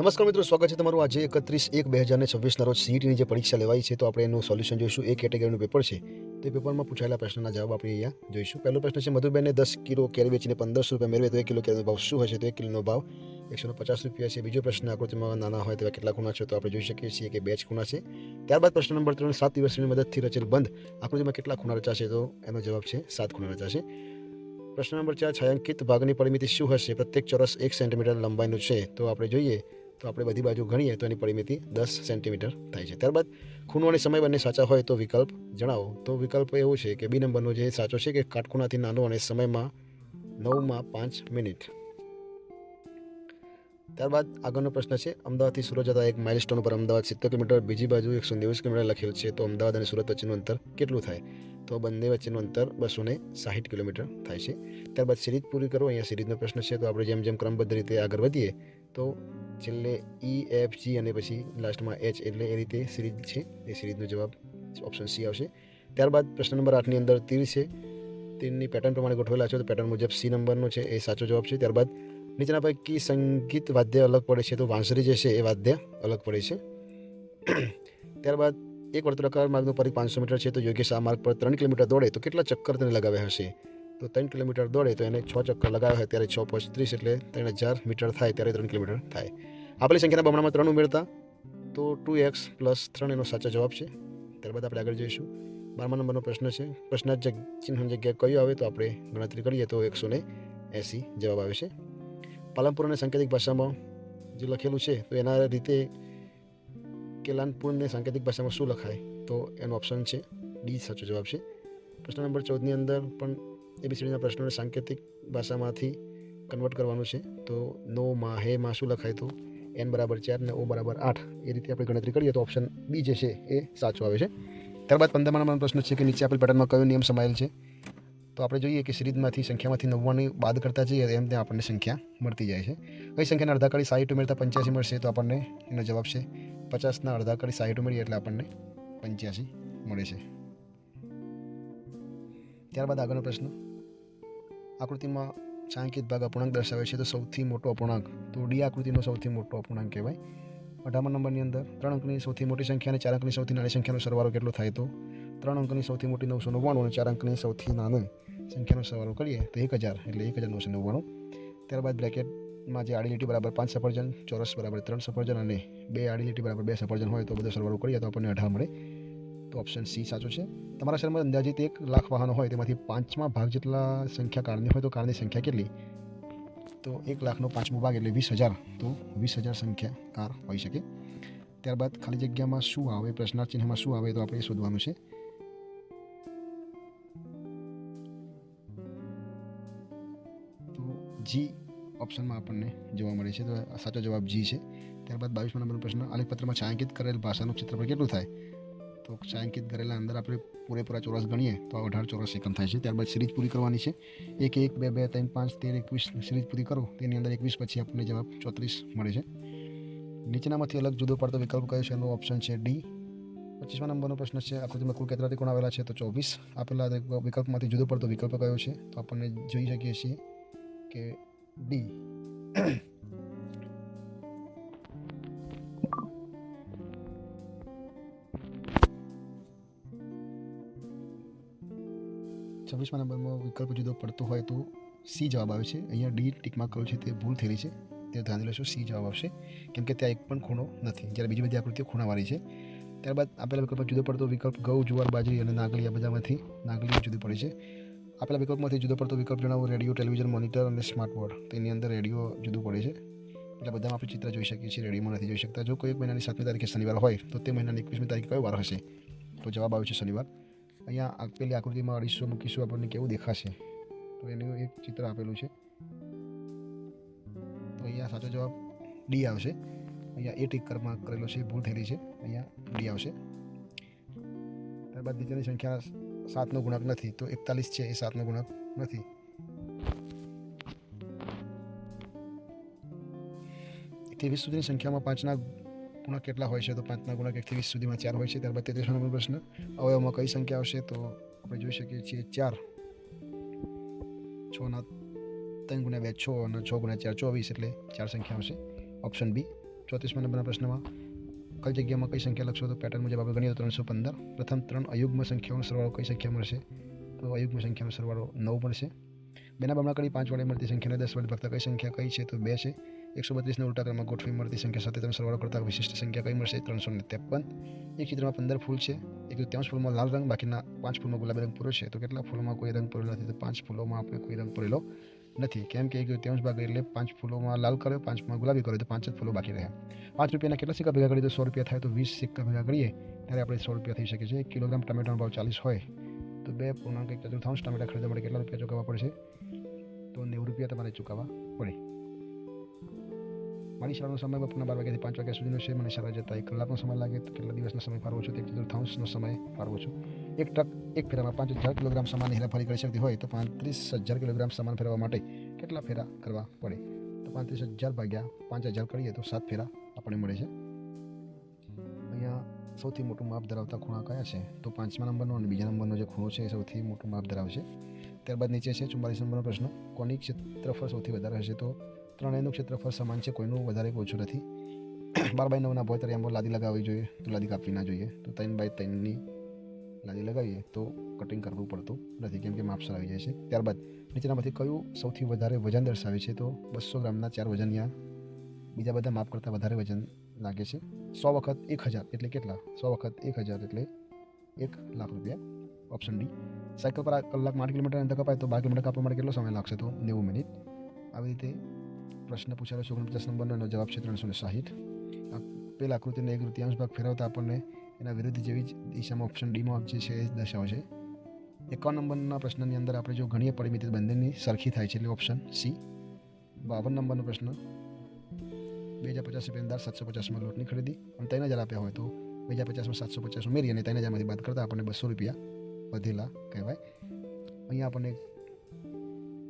નમસ્કાર મિત્રો, સ્વાગત છે તમારું આજે 31/1/2026ના રોજ સીઈટીની જે પરીક્ષા લેવાઈ છે તો આપણે એનું સોલ્યુશન જોઈશું. એ કેટેગરીનું પેપર છે તો એ પેપરમાં પૂછાયેલા પ્રશ્નના જવાબ આપણે અહીંયા જોઈશું. પહેલો પ્રશ્ન છે, મધુબેનને 10 કિલો કેરી વેચીને 1500 રૂપિયા મેળવે તો 1 કિલો કેરીનો ભાવ શું હશે? તો 1 કિલોનો ભાવ 150 રૂપિયા છે. બીજો પ્રશ્ન, આકૃતિમાં નાના હોય તેવા કેટલા ખૂણા છે? તો આપણે જોઈ શકીએ છીએ કે 2 જ ખૂણા છે. ત્યારબાદ પ્રશ્ન નંબર 3, 7 દિવસની મદદથી રચેલ બંધ આકૃતિમાં કેટલા ખૂણા રચાશે? તો એનો જવાબ છે 7 ખૂણા રચાશે. પ્રશ્ન નંબર 4, છાयांકિત ભાગની પરિમિતિ શું હશે? પ્રત્યેક ચોરસ 1 સેન્ટીમીટર લંબાઈનું છે. તો આપણે જોઈએ તો આપણે બધી બાજુ ગણીએ તો એની પરિમિતિ 10 સેન્ટીમીટર થાય છે. ત્યારબાદ ખૂણો અને સમય બંને સાચા હોય તો વિકલ્પ જણાવો. તો વિકલ્પ એવું છે કે બી નંબરનો જે સાચો છે કે કાટખૂણાથી નાનો અને સમયમાં 9:05 મિનિટ. ત્યારબાદ આગળનો પ્રશ્ન છે, અમદાવાદથી સુરત જતા એક માઇલસ્ટોન ઉપર અમદાવાદ 70 કિલોમીટર, બીજી બાજુ 123 કિલોમીટર લખેલ છે. તો અમદાવાદ અને સુરત વચ્ચેનું અંતર કેટલું થાય? તો બંને વચ્ચેનું અંતર 260 કિલોમીટર થાય છે. ત્યારબાદ સિરીઝ પૂરી કરો. અહીંયા સિરીઝનો પ્રશ્ન છે તો આપણે જેમ જેમ ક્રમબદ્ધ રીતે આગળ વધીએ તો છેલ્લે EFG અને પછી લાસ્ટમાં H એટલે એ રીતે સિરીઝ છે. એ સિરીઝનો જવાબ ઓપ્શન સી આવશે. ત્યારબાદ પ્રશ્ન નંબર 8ની અંદર તીર છે, તીરની પેટર્ન પ્રમાણે ગોઠવેલા છે તો પેટર્ન મુજબ સી નંબરનો છે એ સાચો જવાબ છે. ત્યારબાદ નીચેના પૈકી સંગીત વાદ્ય અલગ પડે છે? તો વાંસળી જે છે એ વાદ્ય અલગ પડે છે. ત્યારબાદ એક વર્તુળાકાર માર્ગનું પરિઘ 500 મીટર છે તો યોગેશ આ માર્ગ પર 3 કિલોમીટર દોડે તો કેટલા ચક્કર તેને લગાવ્યા હશે? તો 3 કિલોમીટર દોડે તો એને 6 ચક્કર લગાવ્યા હોય ત્યારે 6 × 30 એટલે 3000 મીટર થાય ત્યારે 3 કિલોમીટર થાય. આપેલી સંખ્યાના બમણામાં 3 ઉમેરતા તો 2x + 3 એનો સાચો જવાબ છે. ત્યારબાદ આપણે આગળ જોઈશું. 12મા નંબરનો પ્રશ્ન છે, પ્રશ્નાર્થ ચિહ્ન જગ્યા કયું આવે? તો આપણે ગણતરી કરીએ તો 180 જવાબ આવે છે. પાલનપુર અને સાંકેતિક ભાષામાં જે લખેલું છે તો એના રીતે કેલાનપુરને સાંકેતિક ભાષામાં શું લખાય? તો એનો ઓપ્શન છે ડી સાચો જવાબ છે. પ્રશ્ન નંબર 14ની અંદર પણ ABCDના પ્રશ્નોને સાંકેતિક ભાષામાંથી કન્વર્ટ કરવાનું છે. તો નો માં હે માં શું લખાય? તો n = 4 ને O = 8 એ રીતે આપણે ગણતરી કરીએ તો ઓપ્શન બી જે છે એ સાચો આવે છે. ત્યારબાદ 15મા નંબરનો પ્રશ્ન છે કે નીચે આપેલ પેટર્નમાં કયો નિયમ સમાયેલ છે? તો આપણે જોઈએ કે સિરીઝમાંથી સંખ્યામાંથી 99 બાદ કરતા જઈએ એમ ત્યાં આપણને સંખ્યા મળતી જાય છે. કઈ સંખ્યાના અડધા કરી 60 ઉમેરતા 85 મળશે? તો આપણને એનો જવાબ છે 50ના અડધા કરી 60 ઉમેરીએ એટલે આપણને 85 મળે છે. ત્યારબાદ આગળનો પ્રશ્ન, આકૃતિમાં છાંયાંકિત ભાગ અપૂર્ણાંક દર્શાવે છે તો સૌથી મોટો અપૂર્ણાંક? તો ડી આકૃતિનો સૌથી મોટો અપૂર્ણાંક કહેવાય. 18મા નંબરની અંદર 3 અંકની સૌથી મોટી સંખ્યા અને 4 અંકની સૌથી નાની સંખ્યાનો સરવાળો કેટલો થાય? તો 3 અંકની સૌથી મોટી 999 અને 4 અંકની સૌથી નાની સંખ્યાનો સરવાળો કરીએ તો 1000 એટલે 1999. ત્યારબાદ બ્રેકેટમાં જે આડી લીટી બરાબર 5 સફરજન, ચોરસ બરાબર 3 સફરજન અને 2 આડી લીટી બરાબર 2 સફરજન હોય તો બધો સરવાળો કરીએ તો આપણને 18 મળે. તો ઓપ્શન સી સાચો છે. તમારા શહેરમાં અંદાજિત 1 લાખ વાહનો હોય તેમાંથી 5મા ભાગ જેટલા સંખ્યા કારની હોય તો કારની સંખ્યા કેટલી? તો 1 લાખનો 5મો ભાગ એટલે 20,000. તો 20,000 સંખ્યા કાર હોઈ શકે. ત્યારબાદ ખાલી જગ્યામાં શું આવે? પ્રશ્નાર્થ ચિહ્નમાં શું આવે? તો આપણે શોધવાનું છે. તો જી ઓપ્શનમાં આપણને જોવા મળે છે તો સાચો જવાબ જી છે. ત્યારબાદ 22મા નંબરનો પ્રશ્ન, આલેખપત્રમાં છાંયાંકિત કરેલ ભાષાનું ક્ષેત્રફળ કેટલું થાય? તો છાંયાંકિત કરેલા અંદર આપણે પૂરેપૂરા ચોરસ ગણીએ તો 18 ચોરસ એકમ થાય છે. ત્યારબાદ સિરીઝ પૂરી કરવાની છે. 1 1 2 2 3 5 13 21 સિરીઝ પૂરી કરો તેની અંદર 21 પછી આપણને જવાબ 34 મળે છે. નીચેનામાંથી અલગ જુદો પડતો વિકલ્પ કયો છે? એનો ઓપ્શન છે ડી. 25મા નંબરનો પ્રશ્ન છે, આકૃતિમાં કુલ કેટલા ત્રિકોણ આવેલા છે? તો 24. આપેલા વિકલ્પમાંથી જુદો પડતો વિકલ્પ કયો છે? તો આપણને જોઈ શકીએ છીએ કે ડી. 26મા નંબરમાં વિકલ્પ જુદો પડતો હોય તો સી જવાબ આવે છે. અહીંયા ડી ટીકમાં કરેલું છે તે ભૂલ થયેલી છે, તે ધ્યાન લેશો. સી જવાબ આવશે કેમ કે ત્યાં એક પણ ખૂણો નથી, જ્યારે બીજી બધી આકૃતિઓ ખૂણાવાળી છે. ત્યારબાદ આપેલા વિકલ્પ જુદો પડતો વિકલ્પ ઘઉં, જુવાર, બાજરી અને નાગલી, આ બધામાંથી નાગલી જુદી પડે છે. આપેલા વિકલ્પમાંથી જુદો પડતો વિકલ્પ જણાવો. રેડિયો, ટેલિવિઝન, મોનિટર અને સ્માર્ટ બોર્ડ. તેની અંદર રેડિયો જુદું પડે છે એટલે બધામાં આપણે ચિત્ર જોઈ શકીએ છીએ, રેડિયોમાં નથી જોઈ શકતા. જો કોઈ એક મહિનાની 7મી તારીખે શનિવાર હોય તો તે મહિનાની 21મી તારીખે કયો વાર હશે? તો જવાબ આવે છે શનિવાર. અહીંયા આપેલી આકૃતિમાં 250 મૂકીશું આપણને કેવું દેખાશે? તો એનું એક ચિત્ર આપેલું છે તો અહીંયા સાચો જવાબ ડી આવશે. અહીંયા એ ટીક કરેલો છે, ભૂલ થયેલી છે, અહીંયા ડી આવશે. ત્યારબાદ નીચેની સંખ્યા 7નો ગુણક નથી તો 41 છે એ 7નો ગુણક નથી. 1 થી 20 સુધીની સંખ્યામાં 5ના ગુણક કેટલા હોય છે? તો 5ના ગુણક 1 થી 20 સુધીમાં 4 હોય છે. ત્યારબાદ 33મા નંબરનો પ્રશ્ન, અવયવમાં કઈ સંખ્યા આવશે? તો આપણે જોઈ શકીએ છીએ 4. 6ના 3 × 2 6 અને 6 × 4 24 એટલે 4 સંખ્યા આવશે. ઓપ્શન બી 34મા નંબરના પ્રશ્નમાં કઈ જગ્યામાં કઈ સંખ્યા લખશો? તો પેટર્ન મુજબ આપણે ગણીએ તો 315. પ્રથમ 3 અયુગ્મ સંખ્યાઓનો સરવાળો કઈ સંખ્યા મળશે? તો અયુગ્મ સંખ્યાનો સરવાળો 9 મળશે. 2ના બમણા કરી 5 વડે મળતી સંખ્યાને 10 વડે ભાગતા કઈ સંખ્યા કઈ છે? તો 2 છે. 132ને ઉલટા ક્રમમાં ગોઠવી મળતી સંખ્યા સાથે તમે સરવાળો કરતા વિશિષ્ટ સંખ્યા કઈ મળશે? 353. એક ચિત્રમાં 15 ફૂલ છે. 1/3 ફૂલમાં લાલ રંગ, બાકીના 5 ફૂલમાં ગુલાબી રંગ પૂરો છે. તો કેટલા ફૂલોમાં કોઈ રંગ પૂરેલો નથી? તો 5 ફૂલોમાં આપણે કોઈ રંગ પૂરેલો નથી. કેમ કે 1/3 ભાગ એટલે 5 ફૂલોમાં લાલ કર્યો, 5માં ગુલાબી કર્યો, તો 5 જ ફૂલો બાકી રહ્યા. 5 રૂપિયાના કેટલા સિક્કા ભેગા કરીએ તો 100 રૂપિયા થાય? તો 20 સિક્કા ભેગા કરીએ ત્યારે આપણે 100 રૂપિયા થઈ શકે છે. 1 કિલોગ્રામ ટમેટાનો ભાવ 40 હોય તો 2.1 ટમેટા ખરીદવા માટે કેટલા રૂપિયા ચૂકવવા પડશે? તો 90 રૂપિયા તમારે ચૂકવવા પડે. મારી શાળાનો સમય બપોરના 12 વાગ્યાથી 5 વાગ્યા સુધીનો છે. મને શાળા જતા 1 કલાકનો સમય લાગે તો કેટલા દિવસનો સમય ફાળવો છું? તો 1/4નો સમય ફાળવો છું. એક ટ્રક એક ફેરામાં 5000 કિલોગ્રામ સામાનની હેરાફેરી કરી શકતી હોય તો 35000 કિલોગ્રામ સામાન ફેરવવા માટે કેટલા ફેરા કરવા પડે? તો 35000 ભાગ્યા 5000 કરીએ તો 7 ફેરા આપણને મળે છે. અહીંયા સૌથી મોટું માપ ધરાવતા ખૂણા કયા છે? તો 5મા નંબરનો અને બીજા નંબરનો જે ખૂણો છે એ સૌથી મોટું માપ ધરાવશે. ત્યારબાદ નીચે છે 44 નંબરનો પ્રશ્ન. કોની ક્ષેત્રફળ સૌથી વધારે હશે? તો ત્રણેયનું ક્ષેત્રફળ સમાન છે, કોઈનું વધારે કે ઓછું નથી. 12/9ના ભોય તળિયામાં લાદી લગાવવી જોઈએ તો લાદી કાપવી ના જોઈએ. તો 3/3ની લાદી લગાવીએ તો કટિંગ કરવું પડતું નથી કેમ કે માપસર આવી જાય છે. ત્યારબાદ નીચેનામાંથી કયું સૌથી વધારે વજન દર્શાવે છે? તો 200 ગ્રામના 4 વજનિયા બીજા બધા માપ કરતાં વધારે વજન લાગે છે. 100 વખત 1000 એટલે કેટલા? 100 વખત 1000 એટલે 1 લાખ રૂપિયા. Option D. સાયકલ પર કલાકમાં 8 કિલોમીટર અંતર કપાય તો 12 કિલોમીટર કાપવા માટે કેટલો સમય લાગશે? તો 90 મિનિટ. આવી રીતે પ્રશ્ન પૂછાયેલો 49 નંબરનો એનો જવાબ છે 360. પેલા આકૃતિને 1/3 ભાગ ફેરવતા આપણને એના વિરુદ્ધ જેવી જ દિશામાં ઓપ્શન ડીમાં જે છે એ દર્શાવશે. 51 નંબરના પ્રશ્નની અંદર આપણે જો ગણીએ પરિમિતિ બંનેની સરખી થાય છે એટલે ઓપ્શન સી. 52 નંબરનો પ્રશ્ન. 2050 રૂપિયાની દાળ 750માં લોટની ખરીદી અને 3000 આપ્યા હોય તો 2050માં 750 ઉમેરી અને 3000માંથી બાદ કરતા આપણને 200 રૂપિયા વધેલા કહેવાય. અહીંયા આપણને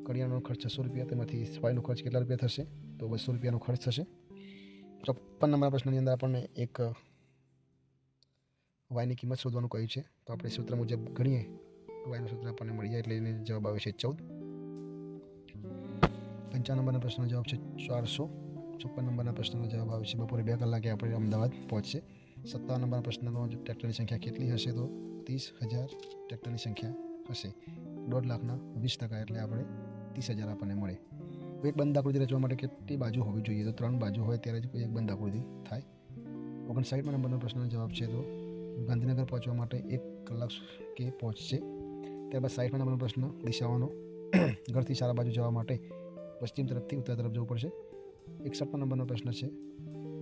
કરિયાણાનો ખર્ચ 600 રૂપિયા, તેમાંથી સફાઈનો ખર્ચ કેટલા રૂપિયા થશે? તો 200 રૂપિયાનો ખર્ચ થશે. 54 નંબરના પ્રશ્નની અંદર આપણને એક વાયની કિંમત શોધવાનું કહ્યું છે તો આપણે સૂત્ર મુજબ ગણીએ તો વાયનું સૂત્ર આપણને મળી જાય એટલે એને જવાબ આવે છે 14. 55 નંબરના પ્રશ્નનો જવાબ છે 400. 56 નંબરના પ્રશ્નનો જવાબ આવે છે બપોરે 2 કલાકે આપણે અમદાવાદ પહોંચશે. 57 નંબરના પ્રશ્નનો ટ્રેક્ટરની સંખ્યા કેટલી હશે? તો 30,000 ટ્રેક્ટરની સંખ્યા હશે. 1.5 લાખના 20% એટલે આપણે 30,000 આપણને મળે. એક બંધ આકૃતિ રચવા માટે કેટલી બાજુ હોવી જોઈએ? તો 3 બાજુ હોય ત્યારે જ કોઈ એક બંધ આકૃતિ થાય. 59 નંબરનો પ્રશ્નનો જવાબ છે તો ગાંધીનગર પહોંચવા માટે 1 કલાક કે પહોંચશે. ત્યારબાદ 60 નંબરનો પ્રશ્ન. દિશાઓનો ઘરથી સારા બાજુ જવા માટે પશ્ચિમ તરફથી ઉત્તર તરફ જવું પડશે. 61 નંબરનો પ્રશ્ન છે.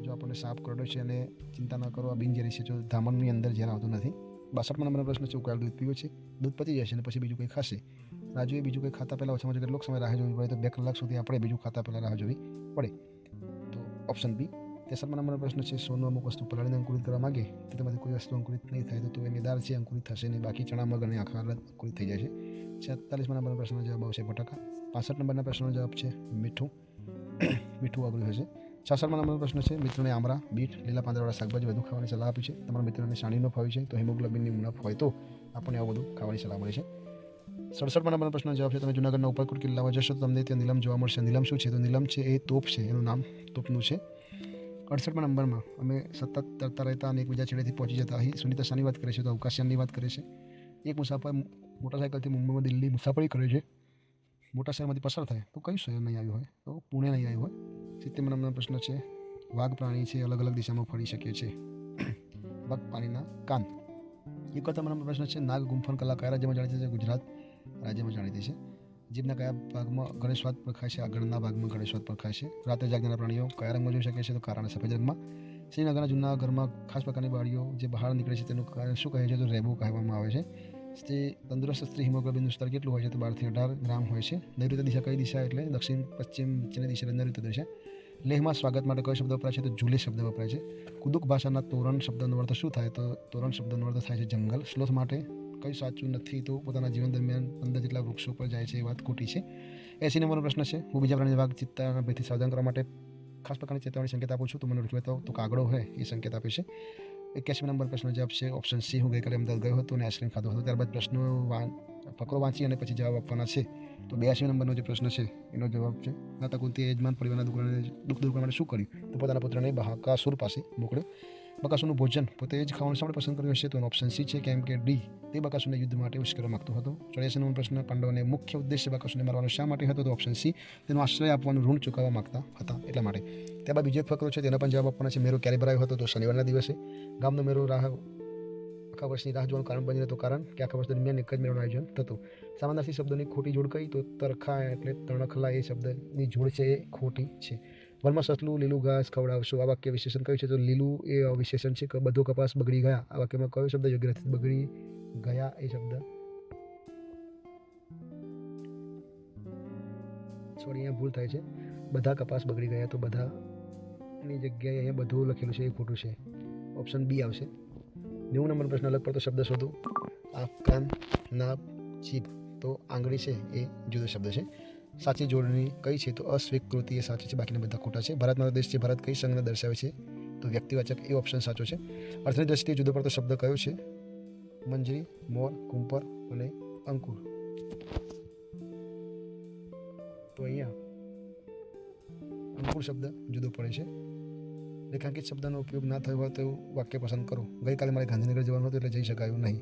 જો આપણને સાપ કરડો છે અને ચિંતા ન કરો આ બિનઝેરી છે, જો ધામણની અંદર ઝેર આવતું નથી. 62 નંબરનો પ્રશ્ન છે. ઉકાળેલું દૂધ પીવું છે, દૂધ પતી જશે અને પછી બીજું કંઈ ખાશે. રાજુએ બીજું કંઈ ખાતા પહેલાં ઓછામાં ઓછા કેટલો સમય રાહ જોવી પડે? તો 2 કલાક સુધી આપણે બીજું ખાતા પહેલાં રાહ જોવી પડે. તો ઓપ્શન બી. 63 નંબરનો પ્રશ્ન છે. સોનું અમુક વસ્તુ પલાળીને અંકુરિત કરવા માગે તો તેમાંથી કોઈ વસ્તુ અંકુરિત નહીં થાય તો એની દાળ છે અંકુરિત થશે નહીં, બાકી ચણા મગ અને આખા અંકુરિત થઈ જાય છે. 46 નંબરના પ્રશ્નનો જવાબ આવશે બટાકા. 65 નંબરના પ્રશ્નનો જવાબ છે મીઠું. મીઠું અઘરું હશે. 66 નંબરનો પ્રશ્ન છે. મિત્રોને આમળા, બીટ, લીલા પાંદડાવાળા શાકભાજી વધુ ખાવાની સલાહ આપી છે. તમારા મિત્રોને સાણીનો ફાવી છે તો હિમોગ્લોબિનની ઉણપ હોય તો આપણને આવું બધું ખાવાની સલાહ મળે છે. 67 નંબરનો પ્રશ્નનો જવાબ છે. તમે જૂનાગઢના ઉપરકોટ કિલ્લામાં જશો તો તમને ત્યાં નીલમ જોવા મળશે. નીલમ શું છે? તો નીલમ છે એ તોપ છે, એનું નામ તોપનું છે. 68 નંબરમાં અમે સતત તરતા રહેતા અને એકબીજા છેડેથી પહોંચી જતા. અહીં સુનિતા શાની વાત કરે છે? તો અવકાશયાનની વાત કરે છે. એક મુસાફર મોટરસાઇકલથી મુંબઈમાં દિલ્હી મુસાફરી કરે છે. મોટા શહેરમાંથી પસાર થાય તો કયું શહેર નહીં આવ્યું હોય? તો પુણે નહીં આવ્યું હોય. 70 નંબરનો પ્રશ્ન છે. વાઘ પ્રાણી છે, અલગ અલગ દિશામાં ફરી શકે છે. વાઘ પાણીના કાન. 71 નંબરનો પ્રશ્ન છે. નાગ ગુંફન કલા કયા રાજ્યમાં જાણીતી છે? ગુજરાત રાજ્યમાં જાણીતી છે. જીભના કયા ભાગમાં ગણેશવાદ પરખાય છે? આગળના ભાગમાં ગણેશવાદ પરખાય છે. રાતે જાગનારા પ્રાણીઓ કયા રંગમાં જોઈ શકે છે? તો કાળા અને સફેદ રંગમાં. શ્રીનગરના જૂના ઘરમાં ખાસ પ્રકારની બાળીઓ જે બહાર નીકળે છે તેનું કારણ શું કહે છે? તો રેબો કહેવામાં આવે છે. તે તંદુરસ્ત સ્ત્રી હિમોગ્લોબિનનું સ્તર કેટલું હોય છે? તો 12 થી 18 ગ્રામ હોય છે. નૈઋત્ય દિશા કઈ દિશા? એટલે દક્ષિણ પશ્ચિમ નીચેની દિશા નૈઋત્ય દિશા. લેહમાં સ્વાગત માટે કયો શબ્દ વપરાય છે? તો ઝૂલે શબ્દ વપરાય છે. કુદુક ભાષાના તોરણ શબ્દનો અર્થ શું થાય? તો તોરણ શબ્દનો અર્થ થાય છે જંગલ. સ્લોથ માટે કંઈ સાચું નથી? તો પોતાના જીવન દરમિયાન 15 જેટલા વૃક્ષો પર જાય છે એ વાત ખોટી છે. 80 નંબરનો પ્રશ્ન છે. હું બીજા પ્રાણીના વાઘ ચિત્તાના ભયથી સાવધાન કરવા માટે ખાસ પ્રકારની ચેતવણી સંકેત આપું છું તો મને રૂચવે તો કાગડો હોય એ સંકેત આપે છે. 81 નંબર પ્રશ્નનો જવાબ છે ઓપ્શન સી. હું ગઈકાલે અમદાવાદ ગયો હતો અને આઈસ્ક્રીમ ખાધો હતો. ત્યારબાદ પ્રશ્નો ફકરો વાંચી અને પછી જવાબ આપવાના છે. તો 82 નંબરનો જે પ્રશ્ન છે એનો જવાબ છે, માતા કુંતીએ યજમાન પરિવારના દુઃખ દૂર કરવા માટે શું કર્યું? તો પોતાના પુત્રને બકાસુર પાસે મોકલ્યો. બકાસુરનું ભોજન પોતે જ ખાવાનું શા માટે પસંદ કર્યું હશે? તો એનો ઓપ્શન સી છે, કેમ કે ડી, તે બકાસુરને યુદ્ધ માટે ઉશ્કેરવા માંગતો હતો. 84 નંબર પ્રશ્ન, પાંડવોને મુખ્ય ઉદ્દેશ્ય બકાસુરને મારવાનો શા માટે હતો? તો ઓપ્શન સી, તેનો આશ્રય આપવાનું ઋણ ચૂકવવા માંગતા હતા એટલા માટે. ત્યારબાદ બીજો એક ફકરો છે, તેનો પણ જવાબ આપવાના છે. મેરો ક્યારે ભરાયો હતો? તો શનિવારના દિવસે. ગામનો મેરો આખા વર્ષની રાહ જોવાનું કારણ બની હતું, કારણ કે આખા વર્ષ દરમિયાન એક જ મેળાનું આયોજન થતું. સમાનાર્થી શબ્દોની ખોટી જોડ કઈ? તો તરખા એટલે તણખલા એ શબ્દની જોડ છે એ ખોટી છે. વનમાં સસલું લીલું ઘાસ ખવડાવશો, આ વાક્ય વિશેષણ કયું છે? તો લીલું એ વિશેષણ છે. બધો કપાસ બગડી ગયા, આ વાક્યમાં કયો શબ્દ યોગ્ય નથી? બગડી ગયા એ શબ્દ, સોરી અહીંયા ભૂલ થાય છે, બધા કપાસ બગડી ગયા, તો બધાની જગ્યાએ અહીંયા બધું લખેલું છે એ ખોટું છે. ઓપ્શન બી આવશે. 90 નંબર પ્રશ્ન, અલગ પડતો શબ્દ શોધો. આંખ, કાન, નાક, જીભ, તો આંગળી છે એ જુદો શબ્દ છે. સાચી જોડણી કઈ છે? તો અસ્વીકૃતિ એ સાચી છે, બાકીના બધા ખોટા છે. ભારત મારો દેશ છે, ભારત કઈ સંજ્ઞા દર્શાવે છે? તો વ્યક્તિવાચક, એ ઓપ્શન સાચો છે. અર્થની દ્રષ્ટિએ જુદો પડતો શબ્દ કયો છે? મંજરી, મોર, કુંપર અને અંકુર. તો અહીંયા અંકુર શબ્દ જુદો પડે છે. રેખાંકિત શબ્દનો ઉપયોગ ના થયો હોય તો એવું વાક્ય પસંદ કરો. ગઈકાલે મારે ગાંધીનગર જવાનું હતું એટલે જઈ શકાયું નહીં.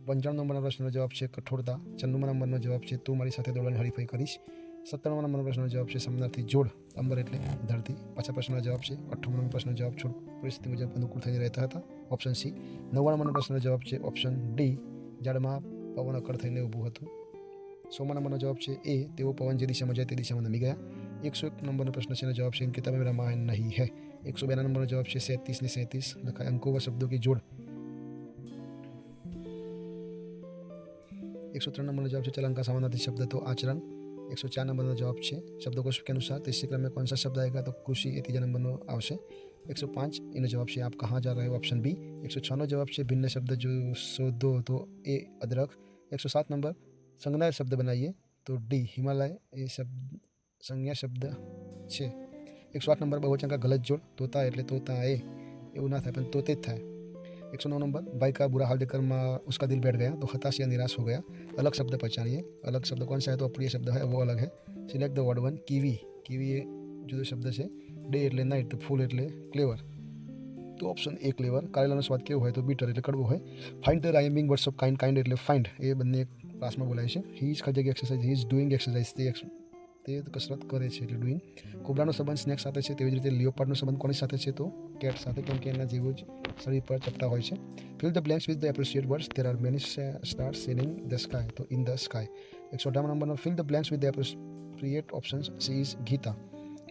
95 નંબરના પ્રશ્નનો જવાબ છે કઠોરતા. 96 નંબરનો જવાબ છે તું મારી સાથે દોડવાની હરીફાઈ કરીશ. 97 નંબરનો પ્રશ્નનો જવાબ છે સમાનાર્થી જોડ. અંબર એટલે ધરતી. પાછા પ્રશ્નનો જવાબ છે 58 નંબર પ્રશ્નનો જવાબ છોડ પરિસ્થિતિ મુજબ અનુકૂળ થઈને રહેતા હતા. Option C. 99 નંબરનો પ્રશ્નનો જવાબ છે ઓપ્શન ડી, ઝાડમાં પવન અકળ થઈને ઊભું હતું. 100 નંબરનો જવાબ છે એ, તેઓ પવન જે દિશામાં જાય તે દિશામાં નમી ગયા. 101 નંબરનો પ્રશ્ન છે, એનો જવાબ છે કિતાબ મેં રામાયણ નહીં હૈ. 102 નંબરનો જવાબ છે 37 ને 37 લખાય અંકો व शब्दों की जोड़. 103 नंबर जवाब છે चलन का समानार्थी शब्द तो आचरण. 104 नंबर जवाब છે शब्दों के अनुसार तीसरे क्रम में कौन सा शब्द आएगा? तो कृषि એ ત્રીજા નંબરનો આવશે. 105 એનો જવાબ છે આપ કहाँ जा रहे हो? Option B. 106 નો જવાબ છે ભિન્ન શબ્દ જો શોધો, તો એ અદરક. 107 નંબર સંજ્ઞા શબ્દ બનાવીએ, તો ડી હિમાલય એ સંજ્ઞા શબ્દ છે. 108 નંબર બહુવચન કા ગલત જોડ, તોતા એટલે તોતા એ, એવું ના થાય પણ તોતે જ થાય. 109 नंबर भाई का बुरा हाल देखकर उसका दिल बैठ गया, तो हताश या निराश हो गया. अलग शब्द पहचानिए. अलग शब्द कौन सा है? तो अप्रिय शब्द है, वो अलग है. Select the word one. Kiwi. Kiwi એ જુદો શબ્દ છે. ડે એટલે નાઇટ, તો ફૂલ એટલે ક્લેવર, તો ઓપ્શન એ ક્લેવર. કારેલાનો સ્વાદ કેવો હોય? તો બીટર એટલે કડવો હોય. Find the rhyming words of kind. Kind એટલે ફાઇન્ડ, એ બંને ક્લાસમાં બોલાય છે. હી ઇઝ જગ્યાએ exercise, he is doing exercise, તે કસરત કરે છે એટલે ડુઈંગ. કોબ્રાનો સંબંધ સ્નેક સાથે છે, તેવી જ રીતે લિયોપાર્ડનો સંબંધ કોની સાથે છે? તો કેટ સાથે, કેમ કે એના જેવું જ શરીર પર ચપટા હોય છે. Fill the blanks with the appropriate words. There are many stars in the sky, તો ઇન ધ સ્કાય. 118 નંબરનો fill the blanks with the appropriate options. She is Geeta.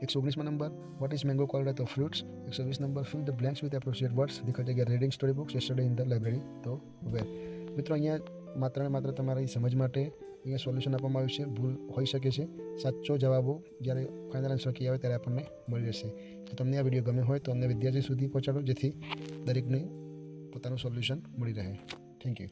119 number what is mango called? તો fruits. 120 number fill the blanks with appropriate words. દીખા જગ્યા reading story books, yesterday in the library, તો where. મિત્રો અહીંયા માત્ર ને માત્ર તમારી સમજ માટે અહીંયા સોલ્યુશન આપવામાં આવ્યું છે. ભૂલ હોઈ શકે છે. સાચો જવાબો જ્યારે ફાઇનલ આન્સર કી આવે ત્યારે આપણને મળી જશે. તો તમને આ વિડીયો ગમે હોય તો અમને વિદ્યાર્થી સુધી પહોંચાડો, જેથી દરેકને પોતાનું સોલ્યુશન મળી રહે. Thank you.